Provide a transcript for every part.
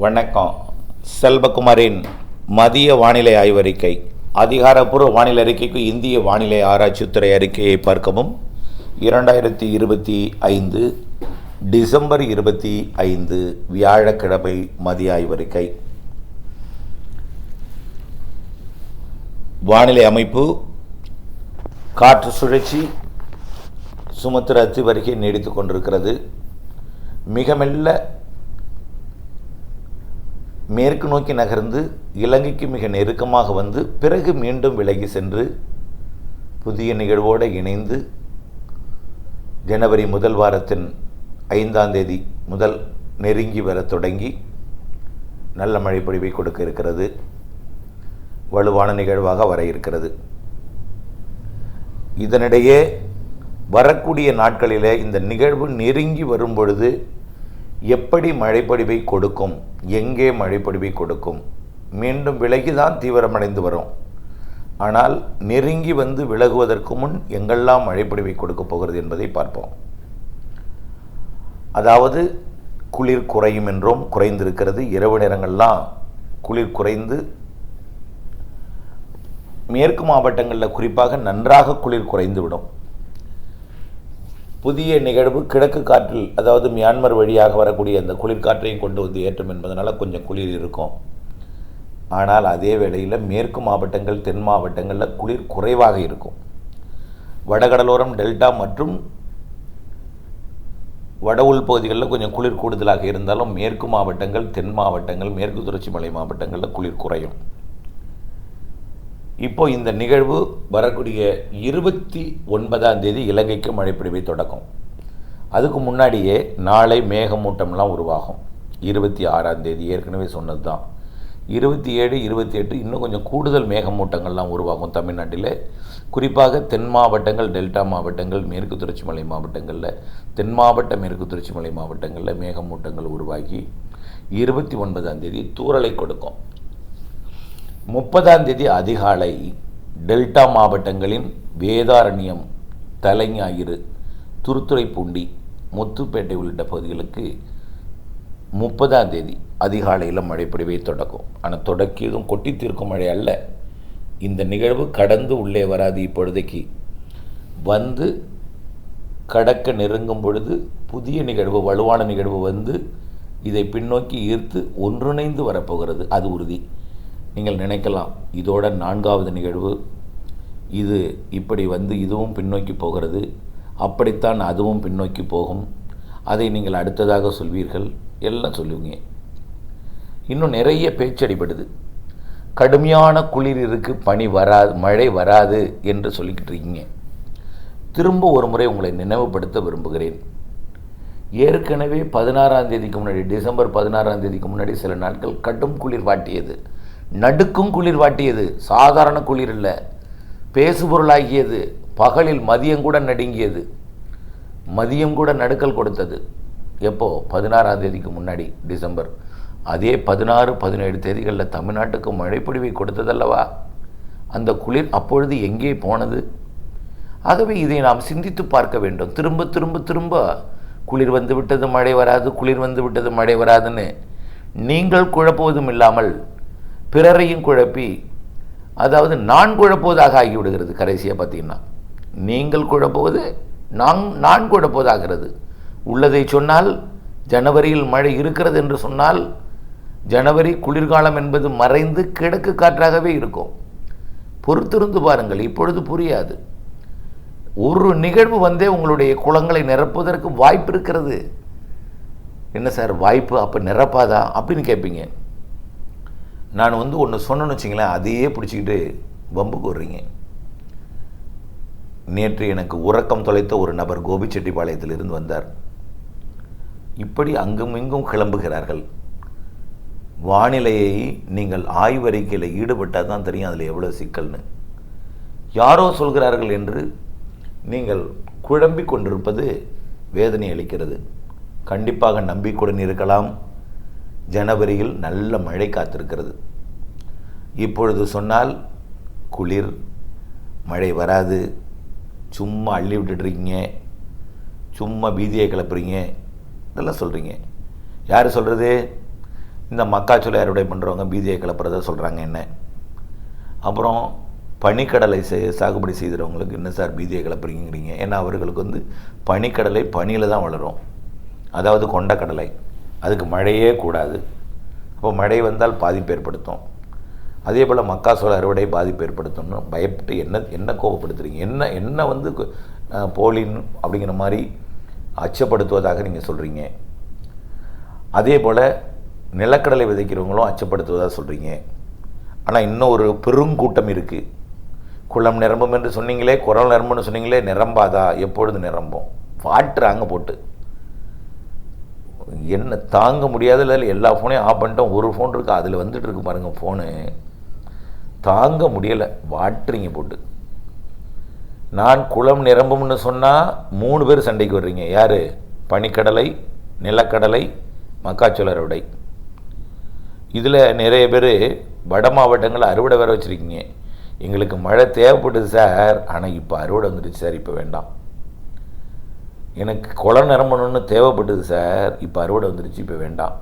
வணக்கம். செல்வகுமாரின் மதிய வானிலை ஆய்வறிக்கை. அதிகாரப்பூர்வ வானிலை அறிக்கைக்கு இந்திய வானிலை ஆராய்ச்சித்துறை அறிக்கையை பார்க்கவும். 2025 டிசம்பர் 25 வியாழக்கிழமை மதிய ஆய்வறிக்கை. வானிலை அமைப்பு: காற்று சுழற்சி சுமத்திர அத்திவருகே நீடித்து கொண்டிருக்கிறது. மிக மெல்ல மேற்கு நோக்கி நகர்ந்து இலங்கைக்கு மிக நெருக்கமாக வந்து பிறகு மீண்டும் விலகி சென்று புதிய நிகழ்வோடு இணைந்து ஜனவரி முதல் வாரத்தின் 5ஆம் தேதி முதல் நெருங்கி வர தொடங்கி நல்ல மழை பொழிவை கொடுக்க இருக்கிறது. வலுவான நிகழ்வாக வர இருக்கிறது. இதனிடையே வரக்கூடிய நாட்களிலே இந்த நிகழ்வு நெருங்கி வரும் பொழுது எப்படி மழைப்பொழிவை கொடுக்கும், எங்கே மழைப்பொழிவை கொடுக்கும், மீண்டும் விலகிதான் தீவிரமடைந்து வரும். ஆனால் நெருங்கி வந்து விலகுவதற்கு முன் எங்கெல்லாம் மழைப்பொழிவை கொடுக்க போகிறது என்பதை பார்ப்போம். அதாவது குளிர் குறையும் என்றும் குறைந்திருக்கிறது. இரவு நேரங்கள்லாம் குளிர் குறைந்து மேற்கு மாவட்டங்களில் குறிப்பாக நன்றாக குளிர் குறைந்துவிடும். புதிய நிகழ்வு கிழக்கு காற்றில், அதாவது மியான்மர் வழியாக வரக்கூடிய அந்த குளிர்காற்றையும் கொண்டு வந்து ஏற்றும் என்பதனால கொஞ்சம் குளிர் இருக்கும். ஆனால் அதே வேளையில் மேற்கு மாவட்டங்கள் தென் மாவட்டங்களில் குளிர் குறைவாக இருக்கும். வடகடலோரம் டெல்டா மற்றும் வட உள் பகுதிகளில் கொஞ்சம் குளிர் கூடுதலாக இருந்தாலும் மேற்கு மாவட்டங்கள் தென் மாவட்டங்கள் மேற்கு தொடர்ச்சி மலை மாவட்டங்களில் குளிர் குறையும். இப்போ இந்த நிகழ்வு வரக்கூடிய 29ஆம் தேதி இலங்கைக்கு மழைப்பொழிவை தொடக்கும். அதுக்கு முன்னாடியே நாளை மேகமூட்டம்லாம் உருவாகும். 26ஆம் தேதி ஏற்கனவே சொன்னது தான். 27, 28 இன்னும் கொஞ்சம் கூடுதல் மேகமூட்டங்கள்லாம் உருவாகும் தமிழ்நாட்டில். குறிப்பாக தென் மாவட்டங்கள் டெல்டா மாவட்டங்கள் மேற்கு தொடர்ச்சி மலை மாவட்டங்களில், தென் மாவட்ட மேற்கு தொடர்ச்சி மலை மாவட்டங்களில் மேகமூட்டங்கள் உருவாகி 29ஆம் தேதி தூறலை கொடுக்கும். 30ஆம் தேதி அதிகாலை டெல்டா மாவட்டங்களின் வேதாரண்யம், தலைஞாயிறு, திருத்துறைப்பூண்டி, முத்துப்பேட்டை உள்ளிட்ட பகுதிகளுக்கு 30ஆம் தேதி அதிகாலையில் மழைப்பொழிவை தொடக்கும். ஆனால் தொடக்கியதும் கொட்டி தீர்க்கும் மழை அல்ல. இந்த நிகழ்வு கடந்து உள்ளே வராது. இப்பொழுதைக்கு வந்து கடக்க நெருங்கும் பொழுது புதிய நிகழ்வு, வலுவான நிகழ்வு வந்து இதை பின்னோக்கி ஈர்த்து ஒன்றிணைந்து வரப்போகிறது. அது உறுதி. நீங்கள் நினைக்கலாம், இதோட 4வது நிகழ்வு இது இப்படி வந்து இதுவும் பின்னோக்கி போகிறது, அப்படித்தான் அதுவும் பின்னோக்கி போகும், அதை நீங்கள் அடுத்ததாக சொல்வீர்கள், எல்லாம் சொல்லுவீங்க. இன்னும் நிறைய பேச்சடிபடுது. கடுமையான குளிர் இருக்குது, பனி வராது, மழை வராது என்று சொல்லிக்கிட்டு இருக்கீங்க. திரும்ப ஒரு முறை உங்களை நினைவுபடுத்த விரும்புகிறேன். ஏற்கனவே 16ஆம் தேதிக்கு முன்னாடி, டிசம்பர் 16ஆம் தேதிக்கு முன்னாடி சில நாட்கள் கடும் குளிர் வாட்டியது, நடுக்கும் குளிர் வாட்டியது. சாதாரண குளிர் இல்லை, பேசுபொருளாகியது. பகலில் மதியம் கூட நடுங்கியது, மதியம் கூட நடுக்கல் கொடுத்தது. எப்போ? 16ஆம் தேதிக்கு முன்னாடி டிசம்பர். அதே 16, 17 தேதிகளில் தமிழ்நாட்டுக்கு மழைப்பொழிவை கொடுத்ததல்லவா? அந்த குளிர் அப்பொழுது எங்கே போனது? ஆகவே இதை நாம் சிந்தித்து பார்க்க வேண்டும். திரும்ப திரும்ப திரும்ப குளிர் வந்து விட்டது மழை வராது, குளிர் வந்து விட்டது மழை வராதுன்னு நீங்கள் குழப்புவதும் இல்லாமல் பிறரையும் குழப்பி, அதாவது நான் குழப்புவதாக ஆகிவிடுகிறது. கடைசியாக பார்த்தீங்கன்னா நீங்கள் குழப்புவது நான் குழப்புவதாகிறது. உள்ளதை சொன்னால் ஜனவரியில் மழை இருக்கிறது என்று சொன்னால் ஜனவரி குளிர்காலம் என்பது மறைந்து கிழக்கு காற்றாகவே இருக்கும். பொறுத்திருந்து பாருங்கள், இப்பொழுது புரியாது. ஒரு நிகழ்வு வந்தே உங்களுடைய குளங்களை நிரப்புவதற்கு வாய்ப்பு இருக்கிறது. என்ன சார் வாய்ப்பு, அப்போ நிரப்பாதா அப்படின்னு கேட்பீங்க. நான் ஒன்று சொன்னேன்னு வச்சிங்களேன், அதையே பிடிச்சிக்கிட்டு வம்புக்கு வர்றீங்க. நேற்று எனக்கு உறக்கம் தொலைத்த ஒரு நபர் கோபிச்செட்டிப்பாளையத்திலிருந்து வந்தார். இப்படி அங்கும் இங்கும் கிளம்புகிறார்கள். வானிலையை நீங்கள் ஆய்வறிக்கையில் ஈடுபட்டால் தான் தெரியும் அதில் எவ்வளோ சிக்கல்னு. யாரோ சொல்கிறார்கள் என்று நீங்கள் குழம்பிக் கொண்டிருப்பது வேதனை அளிக்கிறது. கண்டிப்பாக நம்பிக்கையுடன் இருக்கலாம். ஜனவரியில் நல்ல மழை காத்திருக்கிறது. இப்பொழுது சொன்னால் குளிர், மழை வராது, சும்மா அள்ளி விட்டுட்டுருக்கீங்க, சும்மா பீதியை கிளப்புறீங்க, இதெல்லாம் சொல்கிறீங்க. யார் சொல்கிறது? இந்த மக்காச்சோளை அறுவடை பண்ணுறவங்க பீதியை கிளப்புறதா சொல்கிறாங்க என்ன. அப்புறம் பனிக்கடலை சாகுபடி செய்கிறவங்களுக்கு என்ன சார் பீதியை கிளப்புறீங்கிறீங்க. ஏன்னா அவர்களுக்கு பனிக்கடலை பனியில் தான் வளரும், அதாவது கொண்டக்கடலை, அதுக்கு மழையே கூடாது. அப்போ மழை வந்தால் பாதிப்பு ஏற்படுத்தும். அதே போல் மக்காச்சோள அறுவடை பாதிப்பு ஏற்படுத்தணும்னு பயப்பட்டு என்ன கோபப்படுத்துறீங்க. என்ன போலின் அப்படிங்கிற மாதிரி அச்சப்படுத்துவதாக நீங்கள் சொல்கிறீங்க. அதே போல் நிலக்கடலை விதைக்கிறவங்களும் அச்சப்படுத்துவதாக சொல்கிறீங்க. ஆனால் இன்னும் ஒரு பெருங்கூட்டம் இருக்குது. குளம் நிரம்பும் என்று சொன்னீங்களே, குரல் நிரம்புன்னு சொன்னீங்களே, நிரம்பாதா? எப்பொழுது நிரம்பும்? பாட்டுறாங்க போட்டு. என்ன தாங்க முடியாத எல்லா ஃபோனையும் ஆஃப் பண்ணிட்டோம். ஒரு ஃபோன் இருக்குது, அதில் வந்துட்டு இருக்கு பாருங்கள் ஃபோனு, தாங்க முடியலை, வாட்டுறீங்க போட்டு. நான் குளம் நிரம்பும்னு சொன்னால் 3 பேர் சண்டைக்கு வர்றீங்க. யார்? பனிக்கடலை, நிலக்கடலை, மக்காச்சோள அறுவடை. இதில் நிறைய பேர் வட மாவட்டங்களில் அறுவடை வேறு வச்சுருக்கீங்க. எங்களுக்கு மழை தேவைப்படுது சார், ஆனால் இப்போ அறுவடை வந்துடுச்சு சார், இப்போ வேண்டாம். எனக்கு குளம் நிரம்பணும்னு தேவைப்பட்டது சார், இப்போ அறுவடை வந்துடுச்சு, இப்போ வேண்டாம்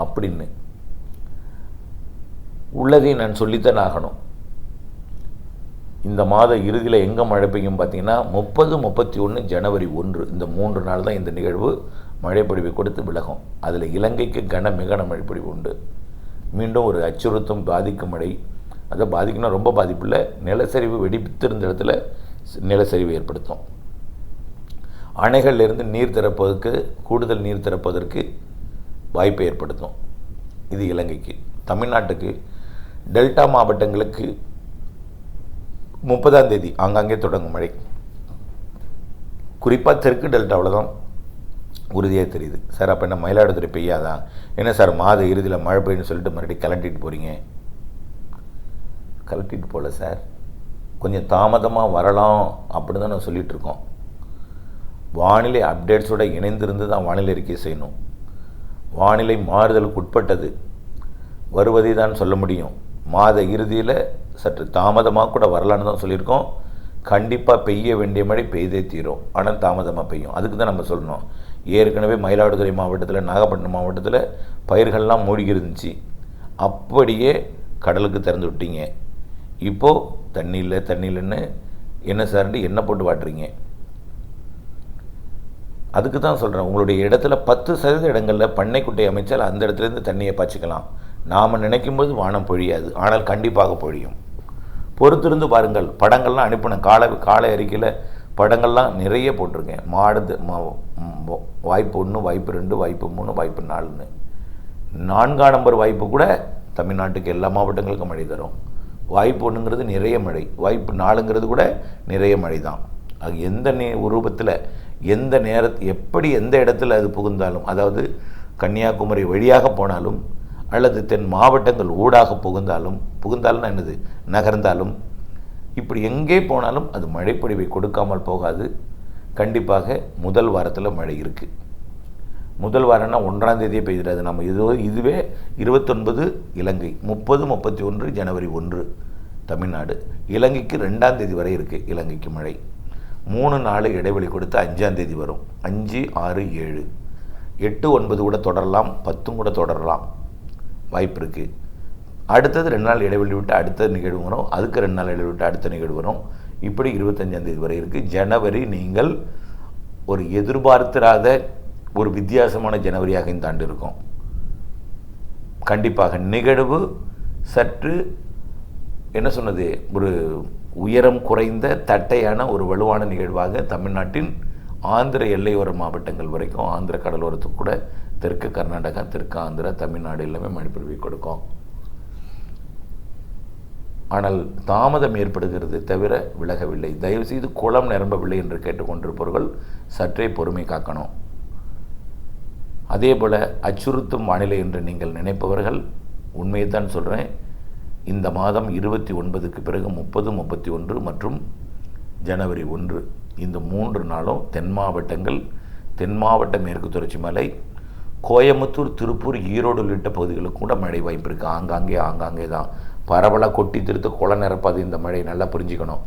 அப்படின்னு உள்ளதையும் நான் சொல்லித்தான் ஆகணும். இந்த மாத இறுதியில் எங்கே மழை பெய்யும் பார்த்தீங்கன்னா 30, 31, ஜனவரி 1 இந்த 3 நாள் தான் இந்த நிகழ்வு மழைப்பொழிவை கொடுத்து விலகும். அதில் இலங்கைக்கு மிக மழைப்பொழிவு உண்டு. மீண்டும் ஒரு அச்சுறுத்தும் பாதிக்கும் மழை. அதை பாதிக்கணும், ரொம்ப பாதிப்பு இல்லை, நிலச்சரிவு வெடித்திருந்த இடத்துல நிலச்சரிவு ஏற்படுத்தும். அணைகளிலிருந்து நீர் திறப்பதற்கு, கூடுதல் நீர் திறப்பதற்கு வாய்ப்பை ஏற்படுத்தும். இது இலங்கைக்கு. தமிழ்நாட்டுக்கு டெல்டா மாவட்டங்களுக்கு 30ஆம் தேதி ஆங்காங்கே தொடங்கும் மழை. குறிப்பாக தெற்கு டெல்டாவில் தான் உறுதியாக தெரியுது. சார் அப்போ என்ன மயிலாடுதுறை பெய்யாதான்? என்ன சார் மாத இறுதியில் மழை பெய்யுன்னு சொல்லிட்டு மறுபடியும் கலட்டிட்டு போகிறீங்க? கலட்டிட்டு போகல சார், கொஞ்சம் தாமதமாக வரலாம் அப்படின்னு தான் நான் சொல்லிகிட்டு இருக்கோம். வானிலை அப்டேட்ஸோடு இணைந்திருந்து தான் வானிலை அறிக்கை செய்யணும். வானிலை மாறுதலுக்கு உட்பட்டது, வருவதை தான் சொல்ல முடியும். மாத இறுதியில் சற்று தாமதமாக கூட வரலான்னு தான் சொல்லியிருக்கோம். கண்டிப்பாக பெய்ய வேண்டிய மழை பெய்தே தீரும், ஆனால் தாமதமாக பெய்யும். அதுக்கு தான் நம்ம சொல்லணும். ஏற்கனவே மயிலாடுதுறை மாவட்டத்தில், நாகப்பட்டினம் மாவட்டத்தில் பயிர்கள்லாம் மூழ்கி இருந்துச்சு, அப்படியே கடலுக்கு திறந்து விட்டீங்க. இப்போது தண்ணியில்னு என்ன சார்ட்டு என்ன போட்டு வாட்டுறீங்க? அதுக்கு தான் சொல்கிறேன், உங்களுடைய இடத்துல 10% இடங்களில் பண்ணைக்குட்டை அமைச்சால் அந்த இடத்துலேருந்து தண்ணியை பாய்ச்சிக்கலாம். நாம் நினைக்கும்போது வானம் பொழியாது, ஆனால் கண்டிப்பாக பொழியும். பொறுத்திருந்து பாருங்கள். படங்கள்லாம் அனுப்பினேன், காலை அறிக்கையில் படங்கள்லாம் நிறைய போட்டிருக்கேன். வாய்ப்பு 1, வாய்ப்பு 2, வாய்ப்பு 3, வாய்ப்பு 4ன்னு 4ஆம் நம்பர் வாய்ப்பு கூட தமிழ்நாட்டுக்கு எல்லா மாவட்டங்களுக்கும் மழை தரும். வாய்ப்பு 1ங்கிறது நிறைய மழை, வாய்ப்பு 4ங்கிறது கூட நிறைய மழை தான். அது எந்த ரூபத்தில், எந்த எப்படி எந்த இடத்துல அது புகுந்தாலும், அதாவது கன்னியாகுமரி வழியாக போனாலும் அல்லது தென் மாவட்டங்கள் ஊடாக புகுந்தாலும் என்னது நகர்ந்தாலும், இப்படி எங்கே போனாலும் அது மழைப்பொழிவை கொடுக்காமல் போகாது. கண்டிப்பாக முதல் வாரத்தில் மழை இருக்குது. முதல் வாரம்னா 1ஆம் தேதியே பெய்கிறது. நம்ம இதுவே 29 இலங்கை, 30, 31 ஜனவரி 1 தமிழ்நாடு. இலங்கைக்கு 2ஆம் தேதி வரை இருக்குது இலங்கைக்கு மழை. 3 நாள் இடைவெளி கொடுத்து 5ஆம் தேதி வரும். 5, 6, 7, 8, 9 கூட தொடரலாம், 10 கூட தொடரலாம், வாய்ப்பு இருக்குது. அடுத்தது 2 நாள் இடைவெளி விட்டு அடுத்த நிகழ்வு வரும், அதுக்கு 2 நாள் இடைவெளி விட்டு அடுத்த நிகழ்வு வரும். இப்படி 25ஆம் தேதி வரை இருக்குது. ஜனவரி நீங்கள் ஒரு எதிர்பார்த்திராத ஒரு வித்தியாசமான ஜனவரியாக இந்த ஆண்டு இருக்கும். கண்டிப்பாக நிகழ்வு சற்று என்ன சொன்னது, ஒரு உயரம் குறைந்த தட்டையான ஒரு வலுவான நிகழ்வாக தமிழ்நாட்டின் ஆந்திர எல்லையோர மாவட்டங்கள் வரைக்கும், ஆந்திர கடலோரத்துக்கு கூட, தெற்கு கர்நாடகா, தெற்கு ஆந்திரா, தமிழ்நாடு எல்லாமே மழைப்பொழிவை கொடுக்கும். ஆனால் தாமதம் ஏற்படுகிறது தவிர விலகவில்லை. தயவுசெய்து குளம் நிரம்பவில்லை என்று கேட்டுக்கொண்டிருப்பவர்கள் சற்றே பொறுமை காக்கணும். அதே போல் அச்சுறுத்தும் வானிலை என்று நீங்கள் நினைப்பவர்கள், உண்மையைத்தான் சொல்கிறேன், இந்த மாதம் 29க்கு பிறகு 30, 31 மற்றும் ஜனவரி 1 இந்த 3 நாளும் தென் மாவட்டங்கள், தென் மாவட்ட மேற்கு தொடர்ச்சி மலை, கோயம்புத்தூர், திருப்பூர், ஈரோடு உள்ளிட்ட பகுதிகளுக்கு கூட மழை வாய்ப்பு இருக்குது. ஆங்காங்கே தான் பரவலாக கொட்டி திருத்து குளம் நிரப்பாது இந்த மழை, நல்லா புரிஞ்சுக்கணும்.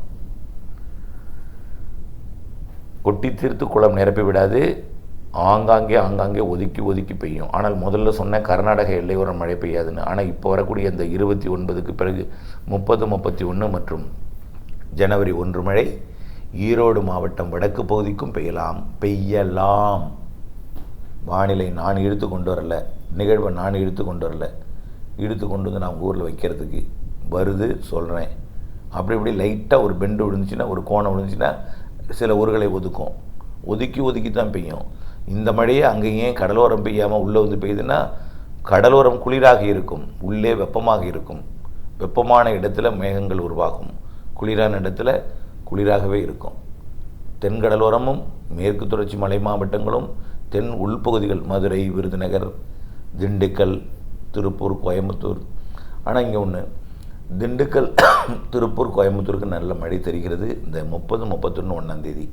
கொட்டி தீர்த்து குளம் நிரப்பி விடாது. ஆங்காங்கே ஒதுக்கி ஒதுக்கி பெய்யும். ஆனால் முதல்ல சொன்ன கர்நாடக எல்லையோர மழை பெய்யாதுன்னு. ஆனால் இப்போ வரக்கூடிய இந்த 29க்கு பிறகு 30, 31 மற்றும் ஜனவரி 1 மழை ஈரோடு மாவட்டம் வடக்கு பகுதிக்கும் பெய்யலாம். வானிலை நான் இழுத்து கொண்டு வரல, நிகழ்வை நான் இழுத்து கொண்டு வரல, இழுத்து கொண்டு வந்து நான் ஊரில் வைக்கிறதுக்கு வருது சொல்கிறேன். அப்படி இப்படி லைட்டாக ஒரு பெண்டு விழுந்துச்சுன்னா, ஒரு கோணம் விழுந்துச்சுன்னா சில ஊர்களை ஒதுக்கி தான் பெய்யும். இந்த மழையே அங்கே ஏன் கடலோரம் பெய்யாமல் உள்ளே வந்து பெய்யுதுன்னா, கடலோரம் குளிராக இருக்கும், உள்ளே வெப்பமாக இருக்கும். வெப்பமான இடத்துல மேகங்கள் உருவாகும், குளிரான இடத்துல குளிராகவே இருக்கும். தென்கடலோரமும் மேற்கு தொடர்ச்சி மலை மாவட்டங்களும் தென் உள்பகுதிகள் மதுரை, விருதுநகர், திண்டுக்கல், திருப்பூர், கோயம்புத்தூர். ஆனால் இங்கே ஒன்று, திண்டுக்கல், திருப்பூர், கோயம்புத்தூருக்கு நல்ல மழை தெரிகிறது இந்த 30, 31, 1ஆம் தேதி.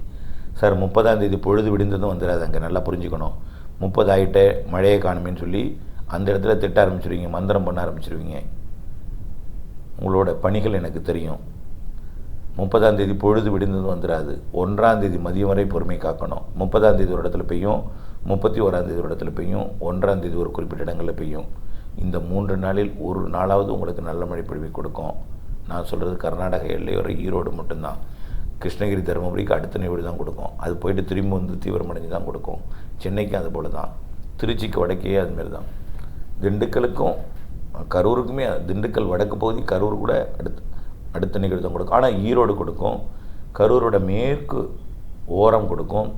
சார் 30ஆம் தேதி பொழுது விடிந்ததும் வந்துடாது, அங்கே நல்லா புரிஞ்சுக்கணும். 30 ஆகிட்டே மழையை காணுமேன்னு சொல்லி அந்த இடத்துல திட்ட ஆரம்பிச்சிருவீங்க, மந்திரம் பண்ண ஆரம்பிச்சிருவீங்க. உங்களோட பணிகள் எனக்கு தெரியும். 30ஆம் தேதி பொழுது விடிந்ததும் வந்துடாது. 1ஆம் தேதி மதியம் வரை பொறுமை காக்கணும். 30ஆம் தேதி ஒரு இடத்துல பெய்யும், 31ஆம் தேதி ஒரு இடத்துல பெய்யும், 1ஆம் தேதி ஒரு குறிப்பிட்ட இடங்களில் பெய்யும். இந்த 3 நாளில் ஒரு நாளாவது உங்களுக்கு நல்ல மழை பொழிவை கொடுக்கும். நான் சொல்கிறது கர்நாடக எல்லையோர ஈரோடு மட்டும்தான். கிருஷ்ணகிரி, தருமபுரிக்கு அடுத்த நிகழ்வு தான் கொடுக்கும். அது போயிட்டு திரும்பி வந்து தீவிரமடைஞ்சு தான் கொடுக்கும். சென்னைக்கும் அது போல் தான், திருச்சிக்கு வடக்கே அதுமாரி தான். திண்டுக்கலுக்கும் கரூருக்குமே, திண்டுக்கல் வடக்கு பகுதி, கரூர் கூட அடுத்த நிகழ்வு தான் கொடுக்கும். ஆனால் ஈரோடு கொடுக்கும், கரூரோட மேற்கு ஓரம் கொடுக்கும்,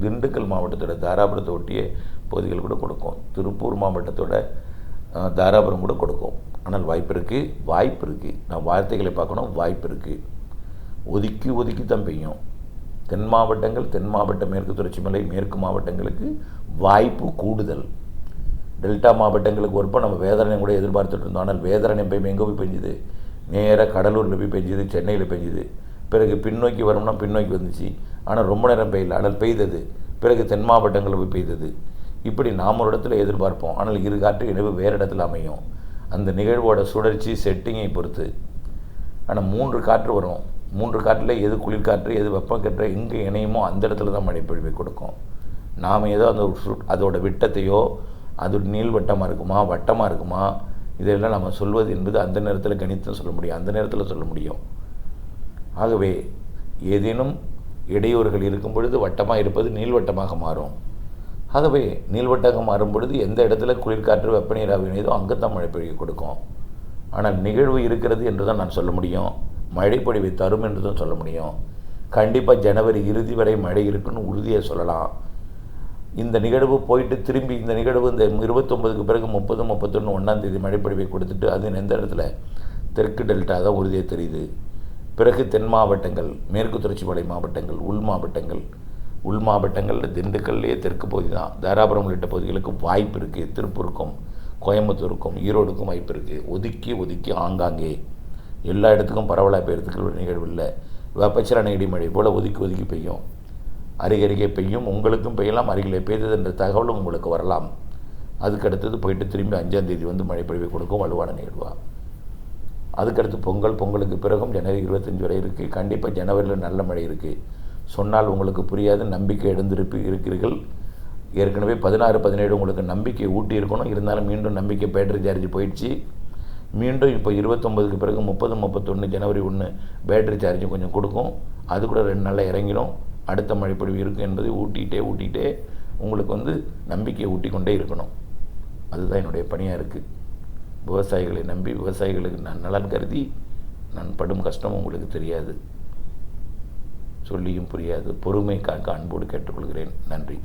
திண்டுக்கல் மாவட்டத்தோட தாராபுரத்தை ஒட்டிய பகுதிகள் கூட கொடுக்கும், திருப்பூர் மாவட்டத்தோட தாராபுரம் கூட கொடுக்கும். ஆனால் வாய்ப்பு இருக்குது. நான் வார்த்தைகளை பார்க்கணும், வாய்ப்பு இருக்குது. ஒதுக்கி தான் பெய்யும். தென் மாவட்ட மேற்கு தொடர்ச்சி மலை மேற்கு மாவட்டங்களுக்கு வாய்ப்பு கூடுதல். டெல்டா மாவட்டங்களுக்கு ஒருப்ப நம்ம வேதாரண்யம் கூட எதிர்பார்த்துட்டு இருந்தோம். ஆனால் வேதாரண்யம் எங்கே போய் பெஞ்சுது? நேராக கடலூரில் போய் பெஞ்சுது, சென்னையில் பெஞ்சுது. பிறகு பின்னோக்கி வரும்னா பின்னோக்கி வந்துச்சு. ஆனால் ரொம்ப நேரம் பெய்யல, ஆனால் பெய்தது. பிறகு தென் மாவட்டங்களில் போய் பெய்தது. இப்படி நாம் ஒரு இடத்துல எதிர்பார்ப்போம், ஆனால் இரு காற்று இணைவு வேறு இடத்துல அமையும். அந்த நிகழ்வோட சுழற்சி செட்டிங்கை பொறுத்து. ஆனால் 3 காற்று வரும். 3 காற்றில் எது குளிர்காற்று, எது வெப்பக்காற்று எங்கே இணையுமோ அந்த இடத்துல தான் மழை பொழிவை கொடுக்கும். நாம் ஏதோ அந்த அதோட விட்டத்தையோ, அது நீள்வட்டமாக இருக்குமா, வட்டமாக இருக்குமா, இதெல்லாம் நம்ம சொல்வது என்பது அந்த நேரத்தில் கணித்து சொல்ல முடியும், அந்த நேரத்தில் சொல்ல முடியும். ஆகவே ஏதேனும் இடையூறுகள் இருக்கும் பொழுது வட்டமாக இருப்பது நீள்வட்டமாக மாறும். ஆகவே நீள்வட்டமாக மாறும் பொழுது எந்த இடத்துல குளிர்காற்று வெப்பநீராக இணையதோ அங்கே தான் மழை பொழிவை கொடுக்கும். ஆனால் நிகழ்வு இருக்கிறது என்று தான் நான் சொல்ல முடியும், மழை பொழிவை தரும் என்று தான் சொல்ல முடியும். கண்டிப்பாக ஜனவரி இறுதி வரை மழை இருக்குன்னு உறுதியாக சொல்லலாம். இந்த நிகழ்வு போயிட்டு திரும்பி இந்த நிகழ்வு இந்த 29க்கு பிறகு 30, 31, 1ஆம் தேதி மழைப்பொழிவை கொடுத்துட்டு அது எந்த இடத்துல தெற்கு டெல்டா தான் உறுதியாக தெரியுது. பிறகு தென் மாவட்டங்கள், மேற்கு தொடர்ச்சி மலை மாவட்டங்கள், உள் மாவட்டங்களில் திண்டுக்கல்லையே தெற்கு பகுதி தான், தாராபுரம் உள்ளிட்ட பகுதிகளுக்கு வாய்ப்பு இருக்குது. திருப்பூருக்கும் கோயம்புத்தூருக்கும் ஈரோடுக்கும் வாய்ப்பு இருக்குது. ஒதுக்கி ஆங்காங்கே எல்லா இடத்துக்கும் பரவலாக பெய்யறதுக்கு ஒரு நிகழ்வு இல்லை. வெப்பச்சலன இடிமழை போல் ஒதுக்கி பெய்யும், அருகருகே பெய்யும். உங்களுக்கும் பெய்யலாம், அருகிலே பெய்தது என்ற தகவலும் உங்களுக்கு வரலாம். அதுக்கடுத்தது போயிட்டு திரும்பி 5ஆம் தேதி வந்து மழை பொழிவை கொடுக்கும், வலுவான நிகழ்வா. அதுக்கடுத்து பொங்கலுக்கு பிறகும் ஜனவரி 25 வரை இருக்குது. கண்டிப்பாக ஜனவரியில் நல்ல மழை இருக்குது. சொன்னால் உங்களுக்கு புரியாது, நம்பிக்கை இருக்கிறீர்கள். ஏற்கனவே 16, 17 உங்களுக்கு நம்பிக்கை ஊட்டி இருக்கணும். இருந்தாலும் மீண்டும் நம்பிக்கை பேட்டரி சார்ஜ் போயிடுச்சு. மீண்டும் இப்போ 29க்கு பிறகு 30, 31 ஜனவரி 1 பேட்டரி சார்ஜ் கொஞ்சம் கொடுக்கும். அது கூட 2 நாளில் இறங்கிடும். அடுத்த மழைப்பொழிவு இருக்கும் என்பதை ஊட்டிகிட்டே உங்களுக்கு வந்து நம்பிக்கையை ஊட்டி கொண்டே இருக்கணும். அதுதான் என்னுடைய பணியாக இருக்குது. விவசாயிகளை நம்பி, விவசாயிகளுக்கு நான் நலன் கருதி நான் படும் கஷ்டம் உங்களுக்கு தெரியாது, சொல்லியும் புரியாது. பொறுமை காக்க அன்போடு கேட்டுக்கொள்கிறேன். நன்றி.